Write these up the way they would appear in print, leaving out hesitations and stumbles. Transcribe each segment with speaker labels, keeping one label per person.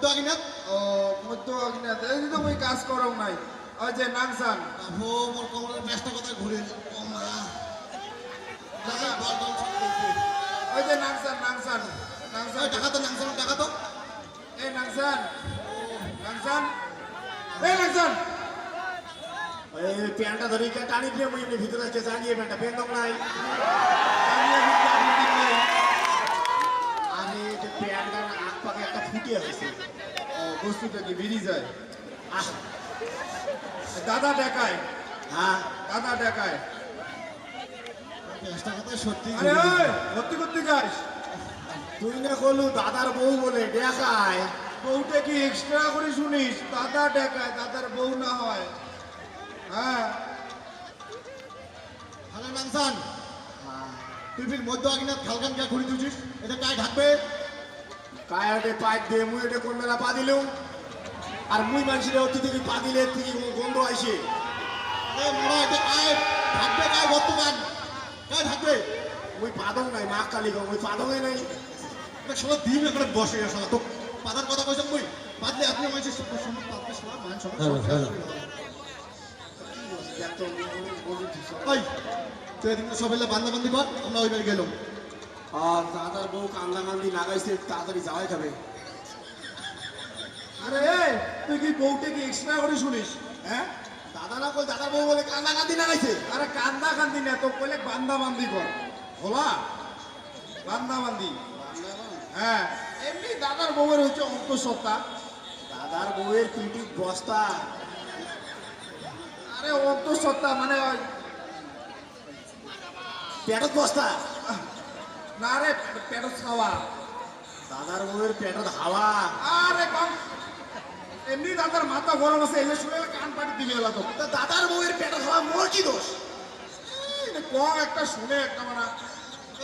Speaker 1: মধ্য আগিনাথ
Speaker 2: ও মধ্য অগ্নিনাথ এই তো ওই কাজ করো নাই ওই যে নাংসান
Speaker 1: ও মোর কোমরের ব্যস্ত কথা ঘুরে কমা
Speaker 2: ওই যে নাংসান নাংসান নাংসান
Speaker 1: টাকা তো নাংসান টাকা তো
Speaker 2: এই নাংসান নাংসান এই নাংসান
Speaker 3: এই প্যান্টটা ধরে টানি দিয়ে মুই এমনি ভিতরে আসছে জানিয়ে প্যান্টটা প্যান্ট নাই আমি যে প্যান্টটা আগ পাকে একটা ফুটিয়ে হয়েছে
Speaker 2: বস্তুটা কি বেরিয়ে যায়
Speaker 3: আহ
Speaker 2: দাদা দেখায়
Speaker 3: হ্যাঁ
Speaker 2: দাদা দেখায়
Speaker 1: ব্যস্ত কথা সত্যি
Speaker 2: আরে ওই ভর্তি করতে যাস
Speaker 3: তুই না করলু দাদার বউ বলে দেখায়
Speaker 2: বউটা কি এক্সট্রা করে শুনিস দাদা দেখায় দাদার বউ না হয় হ্যাঁ
Speaker 1: হ্যালো নাংসান তুই ফির মধ্য আগিনাথ খালকান কে ঘুরি দিছিস এটা কায় ঢাকবে
Speaker 3: কায়াটে পাইপ দিয়ে মুই এটা কোন বেলা পা দিলুম আর মুই মানুষের অতি থেকে পা দিলে থেকে গন্ধ আইসে
Speaker 1: আরে মোড়া এটা কায় ঢাকবে কায় বর্তমান কায় ঢাকবে
Speaker 3: মুই পাদং নাই মা কালী গো মুই পাদঙে নাই
Speaker 1: এটা সব দিন এখানে বসে আসা তো পাদার কথা কইছাম মুই বাদলে আপনি মানুষের সম্মান পাদলে সব মান সম্মান ওই তুই এদিন সবাইলে বান্দাবান্দি কর আমরা ওই বাড়ি গেলাম
Speaker 3: আর দাদার বউ কান্দা কান্দি লাগাইছে তাড়াতাড়ি যাওয়াই খাবে
Speaker 2: আরে তুই কি বউটা কি এক্সট্রা করে শুনিস হ্যাঁ
Speaker 3: দাদা না কই দাদার বউ বলে কান্দা কান্দি লাগাইছে
Speaker 2: আরে কান্দা কান্দি না তো বলে বান্দা বান্দি কর বলা বান্দা বান্দি হ্যাঁ এমনি দাদার বউয়ের হচ্ছে অন্তঃসত্ত্বা
Speaker 3: দাদার বউয়ের পিটি বস্তা
Speaker 2: আরে অন্তঃসত্ত্বা মানে ওই
Speaker 3: পেটত বস্তা
Speaker 2: না রে পেট খাওয়া
Speaker 3: দাদার বউয়ের পেটত হাওয়া
Speaker 2: আরে কম এমনি দাদার মাথা গরম আছে এলে শুনে কান পাটি দিবে এলা তো
Speaker 3: তা দাদার বউয়ের পেটত হাওয়া মোর কি দোষ
Speaker 2: কম একটা শুনে একটা মানে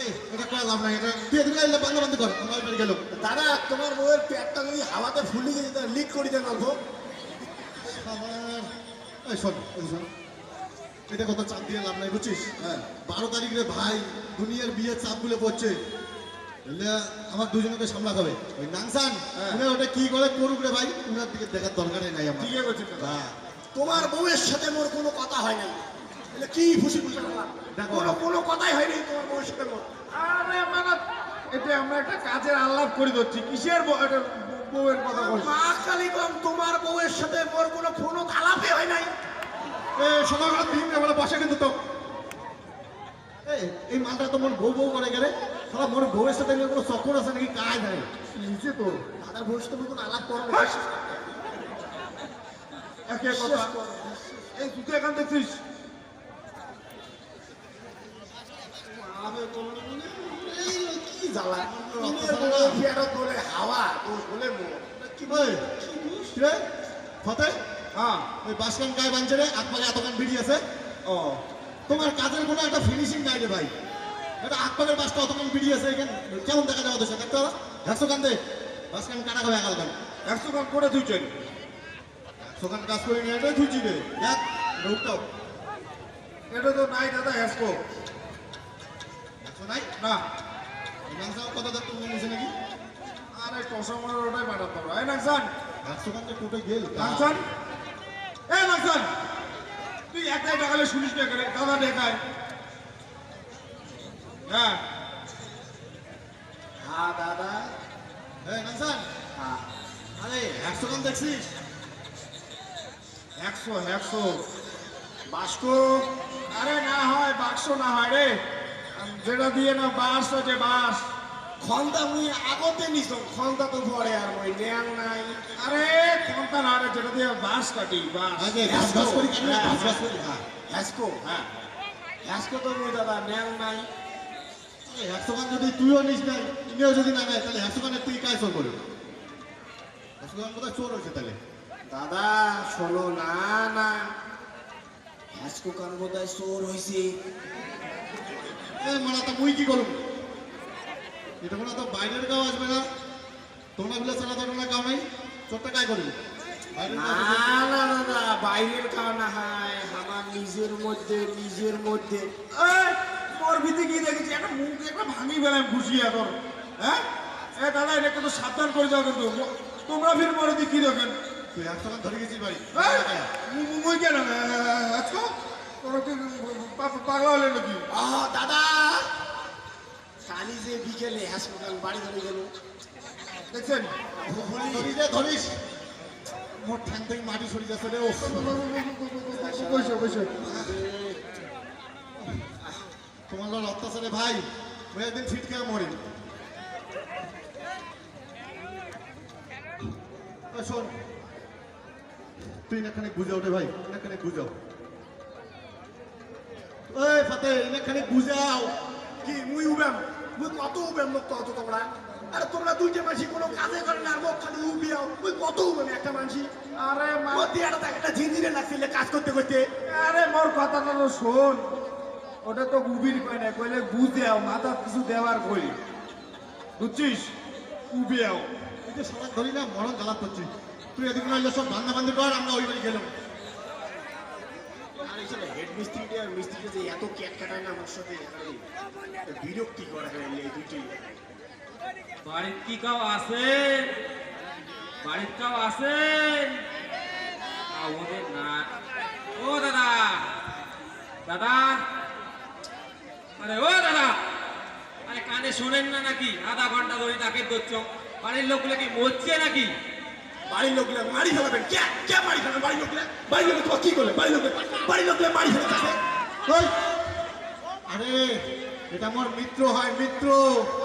Speaker 1: এই এটা কয় লাভ নাই এটা তুই এদিকে এলে বান্দাবান্দি কর আমরা ওই বাড়ি গেলাম
Speaker 3: দাদা তোমার বউয়ের পেটটা যদি হাওয়াতে ফুলি গেছে তাহলে লিক করে দেন অল্প
Speaker 1: আমার এই শোন এই শোন এটা কত চাপ দিয়ে লাভ নাই বুঝছিস হ্যাঁ 12 তারিখে ভাই দুনিয়ার বিয়ের চাপগুলো পড়ছে এলে আমার দুজনকে সামলা হবে ওই নাংসান উনি ওটা কি করে করুক রে ভাই উনার দিকে দেখার দরকারই নাই আমার
Speaker 2: ঠিকই বলছিস
Speaker 1: হ্যাঁ
Speaker 3: তোমার বউয়ের সাথে মোর কোনো কথা হয় নাই এলে কি খুশি খুশি
Speaker 1: দেখো
Speaker 3: কোনো কথাই হয়নি তোমার বউয়ের সাথে মোর
Speaker 2: আরে মানে এটা আমরা একটা কাজের আলাপ করে দিচ্ছি কিসের বউয়ের কথা বলছি
Speaker 3: মা কালীগঞ্জ তোমার বউয়ের সাথে মোর কোনো ফোনও আলাপে হয় নাই
Speaker 1: সকালবেলা দিন এবার বসে কিন্তু তো এই মালটা তো মন বউ বউ করে গেলে সারা মোর বউয়ের সাথে নিয়ে কোনো চক্কর আছে নাকি কাজ নাই
Speaker 2: নিচে তো
Speaker 3: দাদার বউয়ের সাথে কোনো আলাপ করো
Speaker 2: একে কথা এই তুই তো এখান দেখছিস
Speaker 3: কি জ্বালা পেটত বলে হাওয়া তোর বলে মোর
Speaker 1: কি ভাই রে ফতে
Speaker 2: হ্যাঁ
Speaker 1: ওই বাসকান গায়ে বানছে রে আকপালে এতক্ষণ ভিড়ি আছে
Speaker 2: ও
Speaker 1: তোমার কাজের কোনো একটা ফিনিশিং নাই রে ভাই এটা আকপালের বাসটা অতক্ষণ ভিড়ি আছে এখানে কেমন দেখা যাবে ওদের সাথে দেখতে পারো 100 কান দে বাসকান কাটা খাবে একাল কান
Speaker 2: 100 কাম করে তুইছেন
Speaker 1: 100 কান কাজ করে নিয়ে এটাই ধুইছি রে দেখ রূপটাও
Speaker 2: এটা তো নাই দাদা হেসকো
Speaker 1: 100 নাই
Speaker 2: না
Speaker 1: মাংসাও কত দাম তুমি নিছে নাকি
Speaker 2: আরে টসামার ওটাই পাঠাতে হবে এই নাকসান
Speaker 1: 100 কান তো টোটে গেল
Speaker 2: নাকসান এই নাকসান তুই একটাই টাকালে শুনিস না করে দাদা দেখায় হ্যাঁ
Speaker 3: হ্যাঁ দাদা
Speaker 1: এই নাংসান
Speaker 3: হ্যাঁ
Speaker 1: আরে 100 কান দেখছিস
Speaker 2: 100
Speaker 3: বাস্কো
Speaker 2: আরে না হয় বাক্স না হয় রে যেটা দিয়ে না বাস হচ্ছে বাস
Speaker 3: খন্তা মুই আগতে নিছ খন্তা তো পড়ে আর মই ন্যাং নাই
Speaker 2: আরে কোনটা না রে যেটা দিয়ে বাস কাটি বাস
Speaker 1: আগে ঘাস ঘাস করি কেন ঘাস ঘাস করি হ্যাঁ
Speaker 3: হ্যাসকো হ্যাঁ হ্যাসকো তো মুই দাদা ন্যাং নাই
Speaker 1: 100 কান যদি তুইও নিস নাই তুমিও যদি না নেয় তাহলে 100 কানে তুই কাজ চোর করবি 100 কান কোথায় চোর হয়েছে তাহলে
Speaker 3: দাদা শোনো না না হ্যাসকো কান বোধহয় চোর হয়েছে
Speaker 1: এ মারা তো মুই কি করব এটা কোনো তো বাইরের গাও আসবে না তোমরা গুলো চালা ধরো না গাও নাই চোরটা কাজ করবি বাইরের
Speaker 3: না
Speaker 1: গাও
Speaker 3: না দাদা বাইরের খাওয়া না হয় আমার নিজের মধ্যে
Speaker 2: এই তোর ভিতরে কি দেখেছি একটা মুখ একটা ভাঙি বেলায় ঘুষিয়ে তোর হ্যাঁ এ দাদা এটা কিন্তু সাবধান করে যাও কিন্তু তোমরা ফির মরে দি কি দেখেন
Speaker 1: তুই 100 টাকা ধরে গেছিস বাড়ি
Speaker 2: মুই কেন আজকে তোরা কি পাগলা হলে নাকি
Speaker 3: দাদা কালি যে বিকেলে হাসপাতাল বাড়ি ধরে গেল
Speaker 2: দেখছেন
Speaker 1: ধরিস রে, ধরিস মোট ঠ্যাং থেকে মাটি সরে যাচ্ছে রে ও
Speaker 2: বসে বসে
Speaker 1: তোমার লোক অত্যাচারে ভাই ওই একদিন ছিটকে মরে শোন তুই এখানে বুঝাও রে ভাই এখানে বুঝাও ওই ফাতে এখানে বুঝাও
Speaker 3: কি মুই উবেম মুই কত উবেম লোক কত তোমরা আরে তোমরা দুইটা মাসি কোনো কাজে করে না আর মুখ খালি উবিয়াও মুই কত উবেম একটা মানসি
Speaker 2: আরে
Speaker 3: ও দিয়াটা দেখ একটা ঝিনঝিনে লাগছিল কাজ করতে করতে
Speaker 2: আরে মোর কথাটা তো শোন ওটা তো উবির কয় না কইলে বুঝেও মাথা কিছু দেওয়ার কই বুঝছিস উবিয়াও
Speaker 1: এই যে সবাই ধরি না মরণ জ্বালা করছি তুই এদিকে নাইলে সব বান্ধা বান্ধি কর আমরা ওই বাড়ি গেলাম
Speaker 3: আর এই হেড মিস্ত্রিটা আর মিস্ত্রিটা যে এত ক্যাট কাটায় না আমার সাথে বিরক্তি করে এই দুইটি
Speaker 4: বাড়ির কি কাউ আছে বাড়ির কাউ আছে ওদের না ও দাদা দাদা আরে ও দাদা আরে কানে শোনেন না নাকি আধা ঘন্টা ধরে তাকে ধরছ বাড়ির লোকগুলো কি মরছে নাকি
Speaker 3: বাড়ির লোকগুলো মারি ফেলাবেন কে কে মারি ফেলাবেন বাড়ির লোকগুলো তোমার কি করবে বাড়ির লোকগুলো মারি ফেলাবে
Speaker 1: ওই আরে এটা আমার মিত্র হয় মিত্র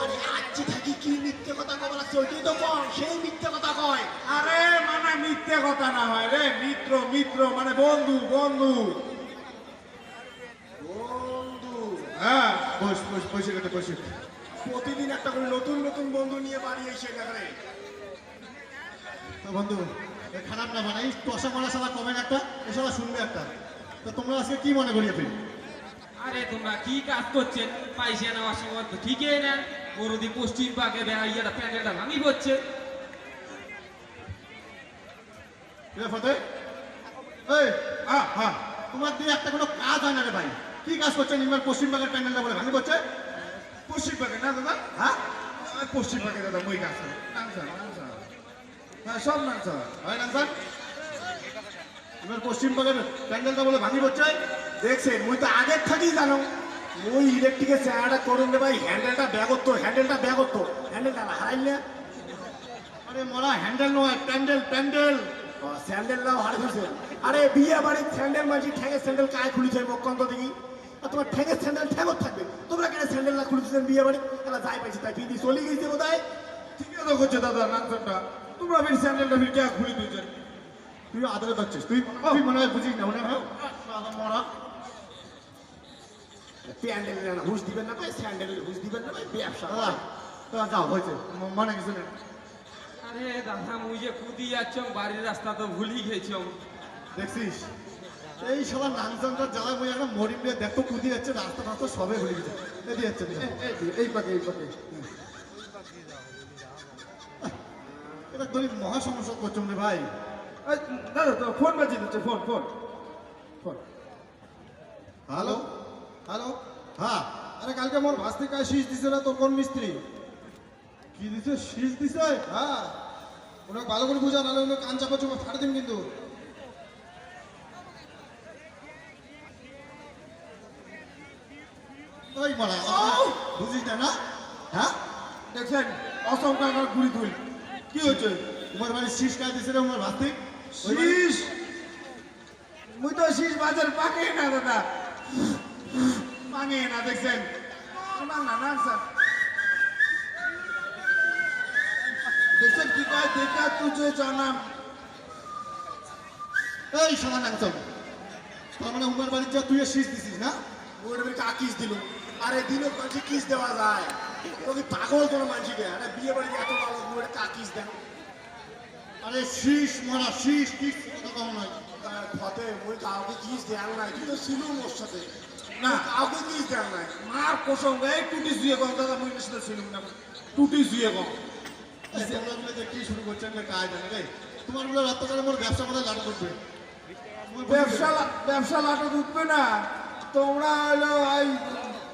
Speaker 3: আরে আজকে থাকি কি মিথ্যে কথা কবার আছে ওইটাই তো কম সেই মিথ্যে কথা কয়
Speaker 2: আরে মানে মিথ্যে কথা না হয় রে মিত্র মিত্র মানে বন্ধু বন্ধু
Speaker 3: বন্ধু
Speaker 2: হ্যাঁ
Speaker 1: বস বস বসে গেছে বসে
Speaker 3: প্রতিদিন একটা করে নতুন নতুন বন্ধু নিয়ে বাড়ি এসে এখানে
Speaker 1: তো বন্ধু এ খারাপ না মানে এই টসা মারা সালা কমেন্ট একটা এসব শুনবে একটা তো তোমরা আজকে কি মনে করি আপনি
Speaker 4: আরে তোমরা কি কাজ করছেন পয়সা নেওয়ার সময় তো ঠিকই নেন বড়দি পশ্চিম পাকে ইয়েটা প্যান্ডেলটা ভাঙি পড়ছে
Speaker 1: ফতে এই
Speaker 2: হ্যাঁ হ্যাঁ
Speaker 1: তোমার দিয়ে একটা কোনো কাজ হয় না রে ভাই কি কাজ করছে নির্মাণ পশ্চিমবঙ্গের প্যান্ডেলটা বলে ভাঙি করছে
Speaker 2: পশ্চিমবঙ্গে না দাদা
Speaker 1: হ্যাঁ
Speaker 2: পশ্চিমবঙ্গে দাদা মই গাছ হ্যাঁ সব নাচ
Speaker 1: হয় না স্যার এবার পশ্চিমবঙ্গের প্যান্ডেলটা বলে ভাঙি করছে
Speaker 3: দেখছেন মুই তো আগের থেকেই জানো ওই ইলেকট্রিকের চেহারাটা করুন রে ভাই হ্যান্ডেলটা ব্যাগত্ব হ্যান্ডেলটা হারাইলে
Speaker 1: আরে মরা হ্যান্ডেল নয় প্যান্ডেল প্যান্ডেল
Speaker 3: স্যান্ডেল নাও হারে ফেলছে আরে বিয়ে বাড়ির স্যান্ডেল মাঝি ঠ্যাঙের স্যান্ডেল কায় খুলিছে মক্কান্ত দেখি আর তোমার ঠ্যাঙের স্যান্ডেল ঠ্যাঙত থাকবে তোমরা কেন স্যান্ডেল না খুলেছিলেন বিয়ে বাড়ি এলা যাই পাইছে তাই পিন্দি চলে গেছে বোধ হয়
Speaker 2: ঠিক আছে করছে দাদা নাচটা তোমরা ফির স্যান্ডেলটা ফির কে খুলে দিয়েছেন
Speaker 1: তুই আদরে পাচ্ছিস তুই তুই মনে হয় বুঝিস না মনে হয় মরা
Speaker 3: প্যান্ডেল হুশ দিবেন না ভাই স্যান্ডেল হুশ দিবেন না ভাই ব্যবসা
Speaker 1: দাদা তোরা যাও হয়েছে মনে কিছু নেই
Speaker 4: আরে দাদা মুই যে কুদি যাচ্ছ বাড়ির রাস্তা তো ভুলি গেছ
Speaker 1: দেখছিস এই সবার নাংজনটার জ্বালা বই একটা মরিম দিয়ে দেখো কুদি যাচ্ছে রাস্তা রাস্তা সবে ভুলে গেছে এদিকে যাচ্ছে
Speaker 2: এই পাকে
Speaker 1: এটা তোর মহা সমস্যা করছো রে ভাই
Speaker 2: দাদা তো ফোন বাজিয়ে দিচ্ছে phone phone phone
Speaker 1: hello
Speaker 2: hello
Speaker 1: হ্যাঁ
Speaker 2: আরে কালকে মোর ভাস্তি কাজ শীষ দিছে না তোর কোন মিস্ত্রি
Speaker 1: কি দিছে শীষ দিছে
Speaker 2: হ্যাঁ ওরা ভালো করে বুঝা নাহলে ওগুলো কান চাপা চুপা ফাটে দিন কিন্তু
Speaker 1: ওই মারা বুঝিস না না হ্যাঁ
Speaker 2: দেখছেন অসংখ্য ঘুরি তুই কি হচ্ছে
Speaker 1: তোমার বাড়ি শীষ কাজ দিছে রে আমার ভাস্তি
Speaker 2: শীষ মুই তো শীষ বাজার পাকে না দাদা পাঙে না দেখছেন না না না স্যার দেখছেন কি কয় দেখা তুঝে জানাম
Speaker 1: এই সমান নাংচন তার মানে উমার বাড়ির যা তুই শীষ দিছিস না
Speaker 3: ওর কাকিস দিল আরে দিনও মানুষ কিস দেওয়া যায় তোকে পাগল কোনো মানুষকে আরে বিয়ে বাড়িতে এত ভালো ওটা কাকিস দেন
Speaker 1: আরে শীষ মারা শীষ কিস কথা কম নয়
Speaker 3: ফতে ওই কাউকে কিস দেন নাই তুই তো ছিল ওর সাথে
Speaker 2: না।
Speaker 3: কাউকে কিস দেন নাই
Speaker 2: মার প্রসঙ্গ এই টুটি শুয়ে কম দাদা মুই নিশ্চিত ছিলাম না টুটি শুয়ে কম
Speaker 1: এই তোমরা বলে যে কি শুরু করছেন যে কাজ জানে রে তোমার বলে রাত্রে মোর ব্যবসা করে লাট করবে
Speaker 2: ব্যবসা লাটে উঠবে না তোমরা হলো এই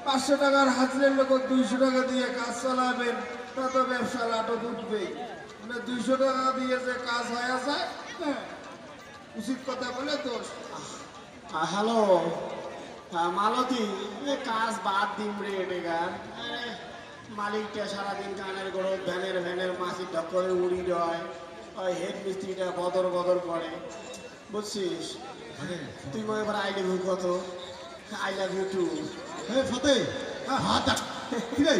Speaker 2: 500 টাকার হাজিরের লোক 200 টাকা দিয়ে কাজ চালাবেন তা তো ব্যবসা লাটে উঠবেই মানে 200 টাকা দিয়ে যে কাজ হয়ে যায় উচিত কথা বলে দোষ।
Speaker 3: হ্যালো মালতী এ কাজ বাদ দিম রে বেগার মালিকটা সারাদিন কানের গরম ভ্যানের মাসির ঢক্করে উড়ি দেয় ওই হেড মিস্ত্রিটা বদর বদর করে বুঝছিস তুই মনে এবার আই লাভ ইউ কত আই লাভ ইউ টু
Speaker 1: হে ফতে হাত ডাক কি রে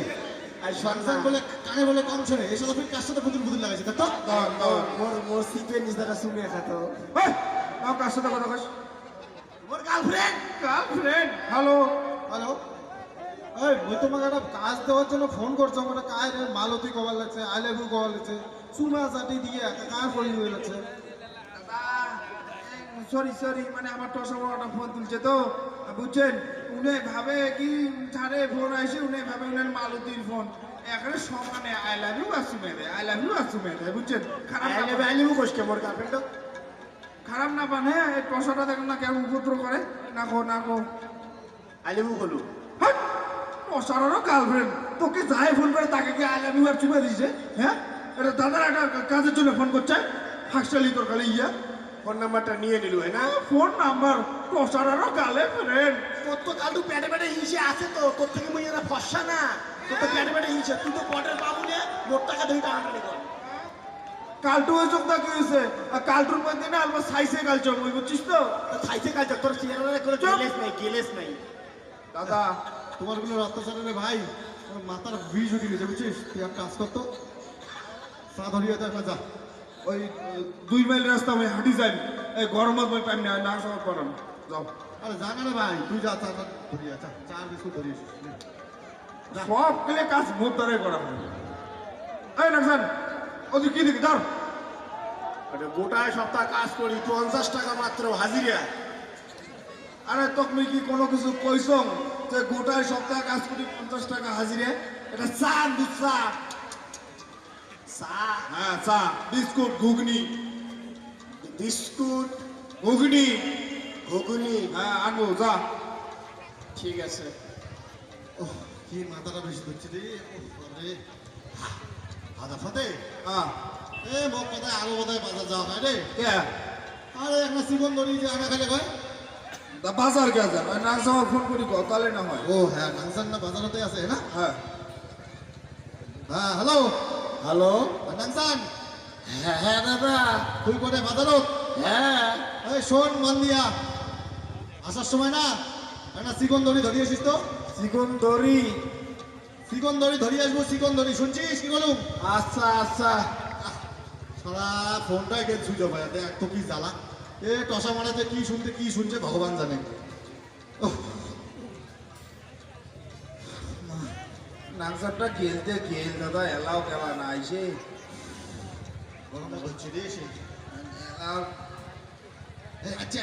Speaker 3: আর
Speaker 1: সন্তান বলে কানে বলে কম শোনে এসব তো কার সাথে বুদুল বুদুল লাগাইছে তা তো
Speaker 3: মোর সিপের নিচটা শুনে খাতো
Speaker 2: আমার কার সাথে কথা কস?
Speaker 3: মোর গার্লফ্রেন্ড
Speaker 2: হ্যালো
Speaker 5: হ্যালো এই মুই তোমাকে একটা কাজ দেওয়ার জন্য ফোন করছো মানে কাজ মালতী কবার লাগছে আই লাভ ইউ কবার লাগছে চুমা চাটি দিয়ে একটা কাজ করি হয়ে যাচ্ছে
Speaker 2: সরি মানে আমার টসা বড়টা ফোন তুলছে তো বুঝছেন উনি ভাবে কি ছাড়ে ফোন আসে উনি ভাবে উনার মালতীর ফোন এখানে সমানে আই লাভ ইউ আসুমে দেয় বুঝছেন খারাপ
Speaker 3: আই
Speaker 2: না
Speaker 3: লাভ আই লাভ ইউ কোসকে মোর গার্লফ্রেন্ড
Speaker 2: খারাপ না পান হ্যাঁ এই টসাটা দেখুন না কেমন উপদ্রব করে না গো
Speaker 3: I love you Balu
Speaker 2: টসারও girlfriend তোকে যাই ফোন করে তাকে কি আই লাভ ইউ আর চুমে দিছে হ্যাঁ এটা দাদার একটা কাজের জন্য ফোন করছে ফাঁকশালি তোর কালে ইয়া
Speaker 3: ফোন নাম্বারটা নিয়ে নিলু না
Speaker 2: ফোন নাম্বার টসারও গালে ফ্রেন্ড
Speaker 3: তোর তো কালু পেটে হিংসে আছে তো তোর থেকে মুই এরা ফসা না তোর তো পেটে হিংসে তুই তো পটের বাবু নে মোট টাকা 2 টাকা আনলি কর
Speaker 2: কালটু ওই চোখটা কি হয়েছে আর কালটুর মধ্যে না আলবা সাইসে কালচম ওই বুঝছিস তো
Speaker 3: খাইছে কাজ তোর চেহারা করে গেলেস নাই
Speaker 2: দাদা
Speaker 1: তোমার গুলো অত্যাচারে রে ভাই তোর মাথার বীজ উঠে গেছে বুঝছিস তুই এক কাজ করতো চা ধরিয়ে দেয় যা
Speaker 2: ওই 2 মাইল রাস্তা আমি হাঁটি যাই এই গরমত মই পাইম না না সব করম যাও
Speaker 1: আরে জানা রে ভাই তুই যা চা ধরিয়ে চা চা বিস্কুট ধরিয়ে
Speaker 2: সব গেলে কাজ মোট ধরে করা হয় এই নাকসান ওই কি দেখি ধর
Speaker 3: আরে গোটায় সপ্তাহ কাজ করি 50 টাকা মাত্র হাজিরা
Speaker 2: আরে তুমি কি কোনো কিছু কইছং যে গোটায় সপ্তাহ কাজ করি 50 টাকা হাজিরে এটা চা দুধ চা
Speaker 3: চা
Speaker 2: হ্যাঁ চা বিস্কুট ঘুগনি
Speaker 3: বিস্কুট
Speaker 2: ঘুগনি
Speaker 3: ঘুগনি
Speaker 2: হ্যাঁ আনবো যা
Speaker 3: ঠিক আছে
Speaker 1: ওহ কি মাথাটা বেশি ধরছে রে রে আদা ফতে
Speaker 2: হ্যাঁ
Speaker 1: এ মোক কোথায় আরো কোথায় বাজার যাওয়া হয় রে
Speaker 2: কে
Speaker 1: আরে একটা চিকন ধরি যে আনা খালে কয়
Speaker 2: দা বাজার কে যা না সময় ফোন করি কো তাহলে না হয়
Speaker 1: ও হ্যাঁ নাংসান না বাজারতে আছে না
Speaker 2: হ্যাঁ
Speaker 1: হ্যাঁ হ্যালো
Speaker 3: হ্যালো
Speaker 1: নাংসান
Speaker 3: হ্যাঁ দাদা
Speaker 1: তুই কোথায় বাজারত
Speaker 3: হ্যাঁ
Speaker 1: এই শোন মন দিয়া আসার সময় না একটা চিকন দড়ি ধরিয়ে আসিস তো
Speaker 3: চিকন দড়ি
Speaker 1: চিকন দড়ি ধরিয়ে আসবো চিকন দড়ি শুনছিস কি বলুম
Speaker 3: আচ্ছা
Speaker 1: সারা ফোনটাই গেল সুইচ অফ হয়ে দেখ তো কি জ্বালা এ টসা মারাতে কি শুনছে ভগবান জানে ওহ,
Speaker 2: নাংসারটা গেলতে গেল দাদা এলাও কেলা না আইসে
Speaker 1: গরমটা হচ্ছে রে সে
Speaker 2: এলাও
Speaker 1: আচ্ছা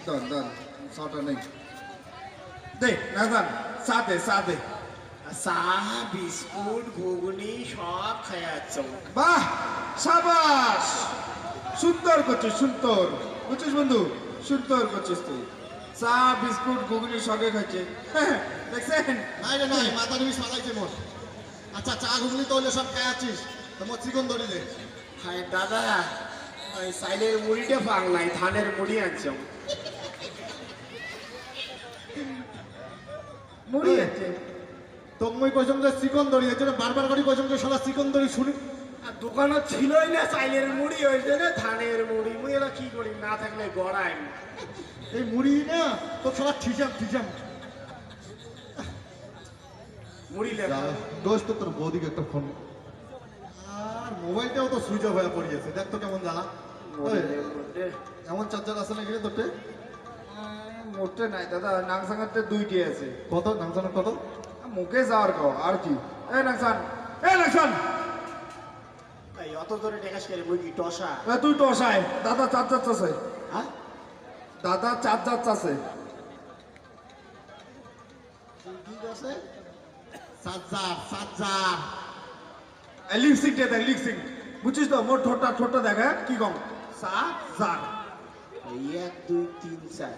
Speaker 2: দন ছটা নেই দে নাজান চা দে
Speaker 3: চা বিস্কুট ঘুগনি সব খাইয়াছ
Speaker 2: বাহ সাবাস সুন্দর করছিস সুন্দর বুঝছিস বন্ধু সুন্দর করছিস তুই চা বিস্কুট ঘুগনি সঙ্গে খাচ্ছে দেখছেন
Speaker 1: নাই রে নাই মাথা নিমিশ পালাইছে মোর আচ্ছা চা ঘুগনি তো হলে সব খাই আছিস তো মোর চিকন দড়ি দে
Speaker 3: হ্যাঁ দাদা ওই সাইলের মুড়িটা পাং নাই ধানের মুড়ি আনছ
Speaker 2: মুড়ি আছে
Speaker 1: তোমই কইছম যে চিকন দড়ি এর জন্য বারবার করে কইছম যে শালা চিকন দড়ি শুনি
Speaker 3: আর দোকানও ছিলই না চাইলের মুড়ি হয়েছে না ধানের মুড়ি মুই এলা কি করি না থাকলে গড়াই
Speaker 1: এই মুড়ি না তো শালা ঠিসাম
Speaker 3: মুড়ি লেখা
Speaker 1: দোষ তো তোর বৌদিকে একটা ফোন আর মোবাইলটাও তো সুইচ অফ হয়ে পড়িয়েছে দেখ তো কেমন জ্বালা ওই, এমন চার্জার আছে নাকি রে তোরটে
Speaker 2: মোটে নাই দাদা নাংসাঙ্গাতে দুইটি আছে
Speaker 1: কত নাম জানো কত
Speaker 2: মুখে যাওয়ার কো আর কি এ নাংসান
Speaker 3: এই অত ধরে টেকাস করে মুই কি টসা
Speaker 2: তুই টসায় দাদা চার চাচ্ছে
Speaker 3: হ্যাঁ
Speaker 2: দাদা চার চাচ্ছে
Speaker 3: ঠিক আছে
Speaker 1: চার্জার
Speaker 2: লিপসিং দেখ লিপসিং বুঝছিস তো মোর ঠোঁটটা দেখ হ্যাঁ কি কম চার
Speaker 3: 1 2 3 4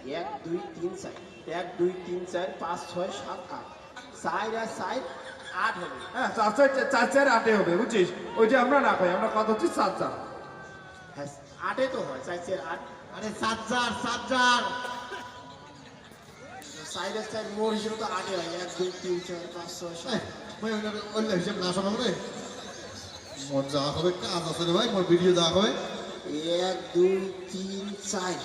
Speaker 3: 1 2 3 4 1 2 3 4 5 6 7 8 4 আর 4 8 হবে।
Speaker 2: হ্যাঁ 4-4 8 হবে বুঝছিস, ওই যে আমরা না কই, আমরা কত হচ্ছে 4-4।
Speaker 3: হ্যাঁ 8 তো হয়, 4 4 8।
Speaker 1: আরে সাজ্জার সাজ্জার
Speaker 3: সাইডের সাইড মোর হিসেবে তো 8 হয়, 1 2 3 4 5 6 7।
Speaker 1: ভাই ওই হিসেব না শোনাবো রে, মোর যাওয়া হবে কাজ আছে রে ভাই, মোর ভিডিও যাওয়া হবে।
Speaker 3: 1 2 3 4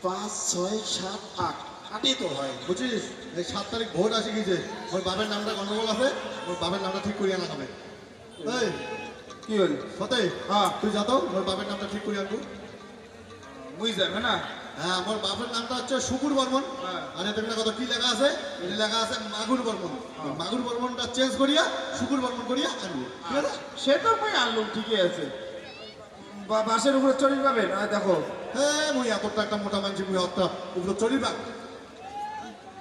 Speaker 3: 5 6 7 8, 8 তো হয়।
Speaker 1: বুঝছিস, এই 7 তারিখ ভোট আসে গেছে, মোর বাপের নামটা গন্ডগোল আছে, মোর বাপের নামটা ঠিক করিয়া আনা হবে। এই
Speaker 2: কি হল?
Speaker 1: ফতে,
Speaker 2: হ্যাঁ
Speaker 1: তুই যা তো, মোর বাপের নামটা ঠিক করিয়া আনবো।
Speaker 2: মুই যাবে না।
Speaker 1: হ্যাঁ, আমার বাপের নামটা হচ্ছে শুকুর বর্মন।
Speaker 2: হ্যাঁ।
Speaker 1: আর এতে কত কি লেখা আছে, এটা লেখা আছে মাগুর বর্মন। মাগুর বর্মনটা চেঞ্জ করিয়া শুকুর বর্মন করিয়া আনবো, ঠিক আছে?
Speaker 2: সে তো মুই আনলুম, ঠিকই আছে। বাসের উপরে চড়িয়ে পাবেন, দেখো।
Speaker 1: হ্যাঁ, মুই এতটা একটা মোটা মানুষ, মুই অতটা উপরে চড়িবা।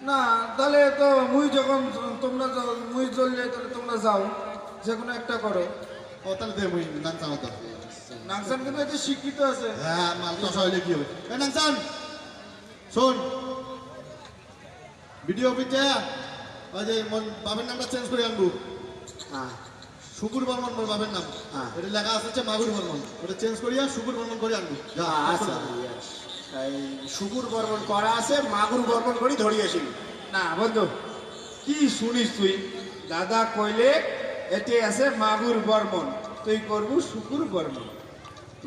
Speaker 2: না তাহলে তো মুই যখন তোমরা মুই চললে তাহলে তোমরা যাও, যে কোনো একটা করো।
Speaker 1: ও তাহলে দে, মুই নাংসান হতো।
Speaker 2: নাংসান কিন্তু এতে শিক্ষিত আছে।
Speaker 1: হ্যাঁ, মাল দশা হইলে কি হবে? এ নাংসান, শোন, ভিডিও অফিস যা, ওই যে মোর বাপের নামটা চেঞ্জ করে আনবো।
Speaker 3: হ্যাঁ
Speaker 1: শুকুর বর্মন মোর বাপের নাম,
Speaker 3: হ্যাঁ।
Speaker 1: এটা লেখা আছে হচ্ছে মাগুর বর্মন, ওটা চেঞ্জ করিয়া শুকুর বর্মন করে আনবো। যা,
Speaker 3: আচ্ছা, এই শুকুর বর্মন করা আছে, মাগুর বর্মন করি ধরিয়েছি।
Speaker 2: না বন্ধু, কি শুনিস তুই? দাদা কইলে এতে আছে মাগুর বর্মন, তুই করবো শুকুর বর্মন।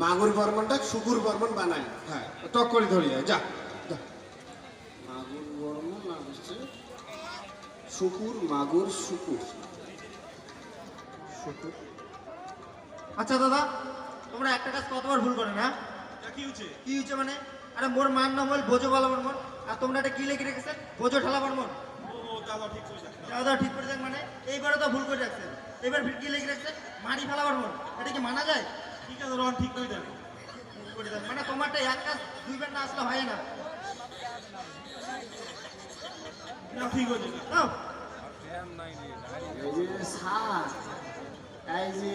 Speaker 3: মাগুর বর্মনটা শুকুর বর্মন বানাই।
Speaker 2: হ্যাঁ টক করে ধরিয়ে যা যা।
Speaker 3: মাগুর বর্মন না হচ্ছে শুকুর, মাগুর শুকুর শুকুর।
Speaker 6: আচ্ছা দাদা, তোমরা একটা কাজ কতবার ভুল করে না? কি হচ্ছে মানে? আরে মোর মার নাম হল বোঝো বালা বর্মন, আর তোমরা এটা কি লিখে রেখেছেন? বোঝো ঠালা বর্মন। দাদা ঠিক করে দেখ মানে? এইবারও তো ভুল করে রাখছেন। এবার কি লিখে রাখছেন? মারি ফেলা বর্মন। এটা কি মানা যায়? ঠিক আছে রন, ঠিক করে দেন। ঠিক করে দেন মানে তোমারটা এক কাজ দুইবার না আসলে হয় না। ঠিক হয়েছে নাও।
Speaker 3: এই যে স্যার, এই যে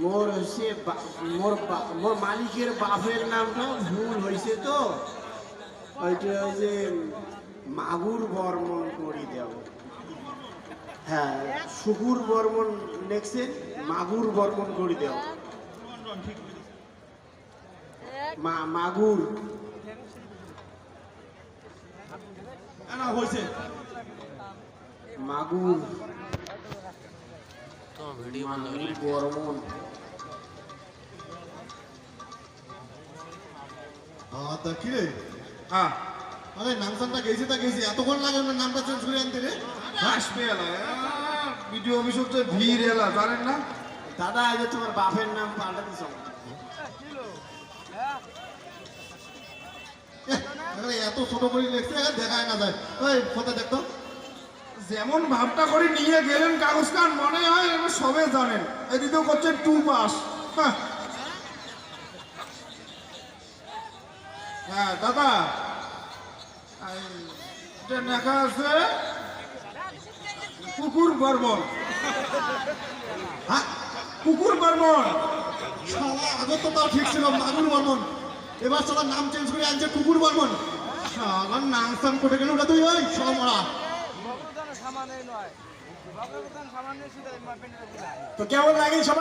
Speaker 3: মোর হচ্ছে মোর মালিকের বাপের নামটা ভুল হয়েছে তো, ওইটা ওই যে মাগুর বর্মন করে দেব। হ্যাঁ, শুকুর বর্মন নেক্সে মাগুর বর্মন করে দেব। মাগুর
Speaker 1: হয়েছে
Speaker 3: মাগুর বর্মন।
Speaker 1: তা কি রে?
Speaker 2: হ্যাঁ
Speaker 1: আরে নামসানটা গেছি তা গেছি, এতক্ষণ লাগে না নামটা চেঞ্জ করে আনতে রে?
Speaker 2: আসবে এলা ভিডিও অফিস হচ্ছে ভিড় এলা, জানেন না?
Speaker 3: দাদা এই যে তোমার বাপের নাম পাল্টা দিছ।
Speaker 1: এত ছোট করে লেখছে, দেখায় না যায়। ওই ফটো দেখতো,
Speaker 2: যেমন ভাবটা করে নিয়ে গেলেন কাগজ কান, মনে হয় এবার সবে জানেন। এদিকেও করছেন 2 পাস। হ্যাঁ দাদা, এটা লেখা আছে কুকুর বর্মন।
Speaker 1: হ্যাঁ
Speaker 2: কুকুর বর্মন।
Speaker 1: শালা, আগত তো তাও ঠিক ছিল মাগুর বর্মন, এবার শালা নাম চেঞ্জ করে আনছে কুকুর বর্মন। শালা নামসান কোটে গেল ওটা তুই, ওই সমরা।
Speaker 3: তো কেমন লাগে সবাই?